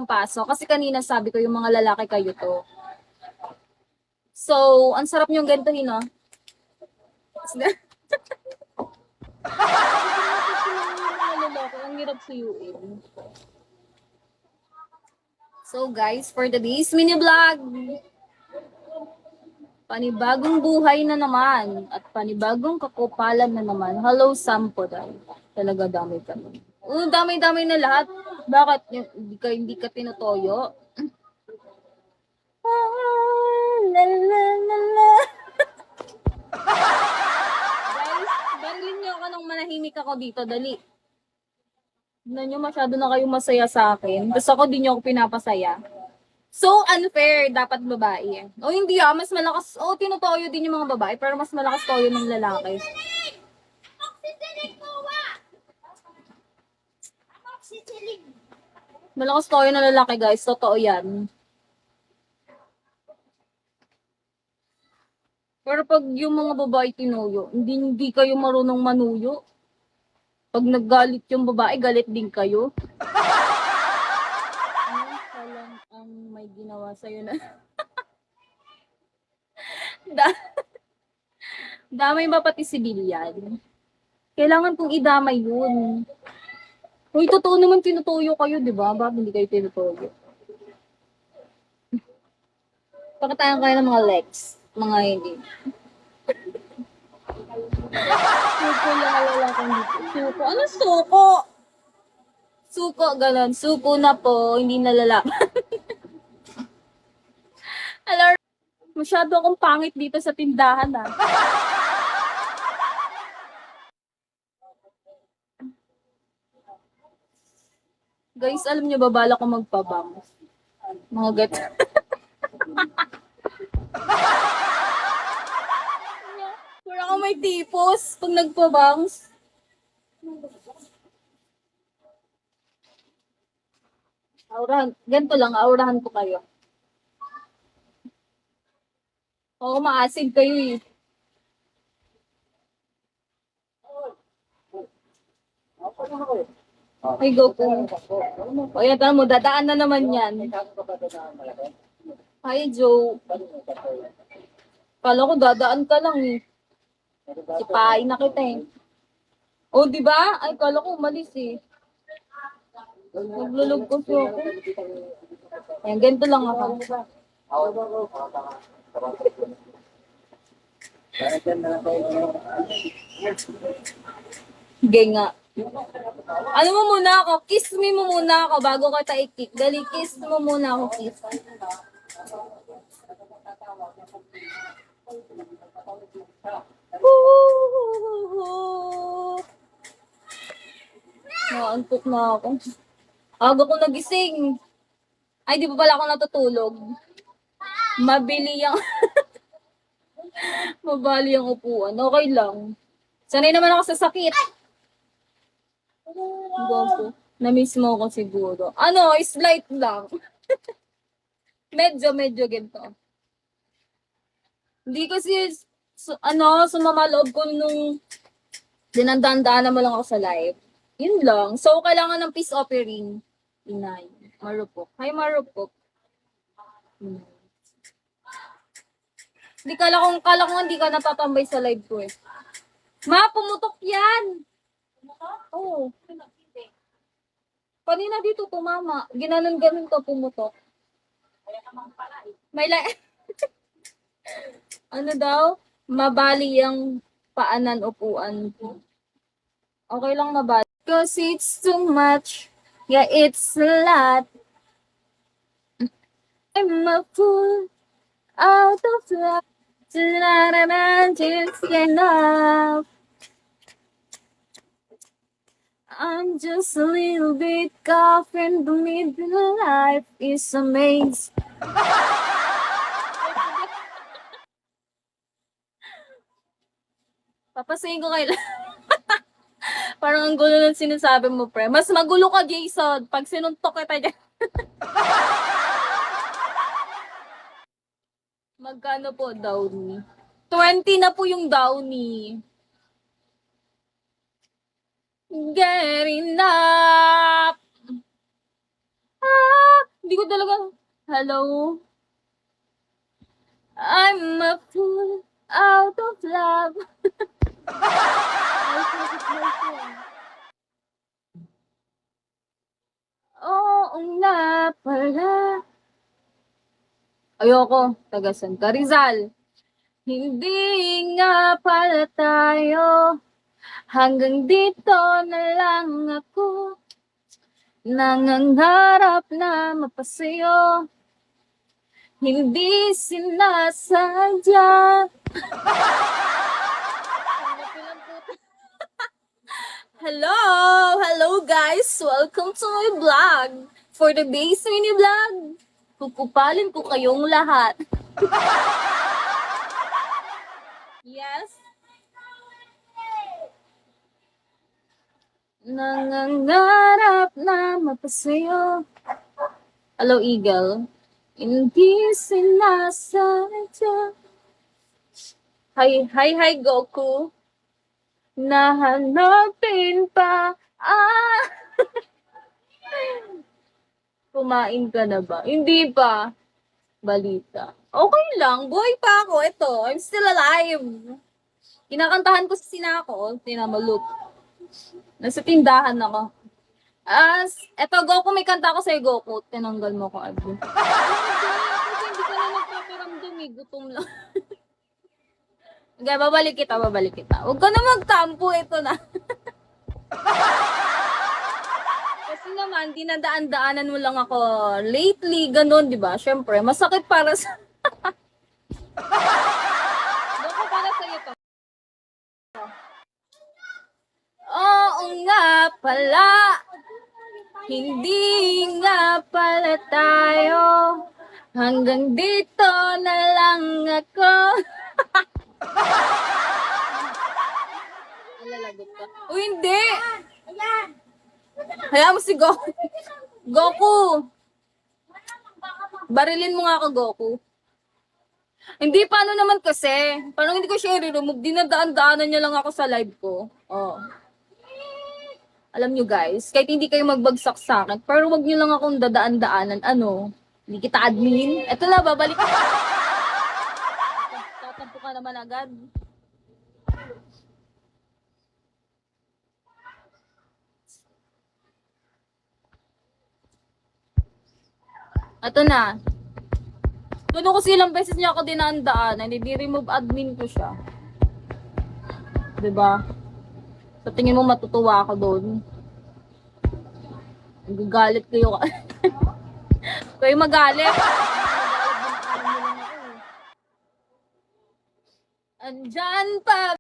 pasok. Kasi kanina sabi ko yung mga lalaki kayo to. So, ang sarap niyong gantuhin, no? Ang hirap suyuin. So guys, for today's mini vlog, panibagong buhay na naman at panibagong kakupalan na naman. Hello, Sampo dahil talaga dami ka. Dami-dami na lahat. Bakit hindi ka tinutoyo? La, la, la, la. Guys, barilin niyo ako nung manahimik ako dito. Dali. Tignan niyo, masyado na kayong masaya sa akin. Tapos ako din niyo ako pinapasaya. So unfair, dapat babae. O hindi mas malakas. O tinutoyo din yung mga babae, pero mas malakas toyo ng lalaki. Malakas toyo ng lalaki, guys. Totoo yan. Pero pag yung mga babae tinuyo, hindi kayo marunong manuyo. Pag naggalit yung babae, galit din kayo. Ano lang ang may ginawa sa'yo na? Damay ba pati sibilyan? Kailangan kong idamay yun. Uy, totoo naman tinutuyo kayo, di ba? Bakit hindi kayo tinutuyo? Pakatayan kayo ng mga legs. Mga hindi. Suko lang alala kong dito. Suko? Ano suko? Suko, ganun. Suko na po, hindi nalalaman. Hello? Masyado akong pangit dito sa tindahan, ah. Guys, alam niyo ba, bala ko magpabang. Mga get. Pura ako may tipos pag nagpabangs. Aurahan, ganito lang, aurahan ko kayo. Oo, maasid kayo eh. Ay, go po. O yan, tara mo, dadaan na naman yan. Hi, Joe. Kala ko dadaan ka lang eh. Sipain na kita eh. O, di ba? Ay, kala ko umalis eh. Naglulog ko siya ako. Ayan, ganito lang ako. Gay nga. Ano mo muna ako? Kiss me mo muna ako bago kita i-kick. Dali, kiss mo muna ako, kiss. Naantok na ako. Aga ko nagising. Ay, di ba pala ako natutulog? Mabili yung mabali ang upuan. Okay lang. Sanay naman ako sa sakit. Gopo. Na-miss mo ako siguro. Ano, slight lang. medyo ganito. Hindi kasi, sumama loob ko nung dinandaan mo lang ako sa live. Yun lang. So, kailangan ng peace offering. Inay. Marupok. Hi, Marupok. Hindi kala ko hindi ka natatambay sa live ko eh. Ma, pumutok yan! Oo. Kanina dito tumama. Ginanon-ganon ka pumutok. May ano daw? Mabali ang paanan upuan. Okay lang mabali. Cause it's too much. Yeah, it's a lot. I'm a fool out of love. Just enough. I'm just a little bit caught in the middle. Life is a maze. Papasayin ko kayo. Parang ang gulo ng sinasabi mo, pre. Mas magulo ka, Jason, pag sinuntok kita dyan. Magkano po, Downy? 20 na po yung Downy. Get enough. Hindi ko talaga, hello? I'm a fool out of love. Oo nga pala. Ayoko, taga Santa Rizal. Hindi nga pala tayo. Hanggang dito na lang ako. Nangangarap na mapasayo. Hindi sinasadya. Hello! Hello guys! Welcome to my vlog! For today's mini vlog, kukupalin ko kayong lahat. Yes? Nangangarap na mapasayo. Hello, Eagle. Hindi sinasadya. Hi, Goku. Nahanapin pa. Kumain ka na ba? Hindi pa. Balita. Okay lang. Buhay pa ako. Ito. I'm still alive. Kinakantahan ko si Sinako. Tinamalook. Nasa tindahan ako. Eto, Goku, may kanta ko sa'yo, Goku. Tinanggal mo ko, Ado. Hindi ka na nagpaparamdam eh. Gutom lang. Okay, babalik kita. Huwag ka na magtampo. Ito na. Kasi naman, dinadaan-daanan mo lang ako lately, ganun, di ba? Siyempre, masakit para sa... Goku, para sa'yo to. Oo nga pala. Hindi nga pala tayo. Hanggang dito na lang ako. Alalagot ka. Uy, hindi! Hayaan mo si Goku. Goku! Barilin mo nga ako, Goku. Hindi, paano naman kasi? Parang hindi ko siya i-remove. Dinadaan-daanan niya lang ako sa live ko. Oh. Alam nyo guys, kahit hindi kayo magbagsak sa akin, pero wag nyo lang akong dadaan-daanan. Ano? Hindi kita admin. Eto na, babalik ka. Tatampo ka naman agad. Eto na. Tuno ko silang beses niya ako dinaan-daanan. Hindi remove admin ko siya. Diba? Sa tingin mo matutuwa ako doon. Nagagalit kayo. Kayo magalit. Andyan pa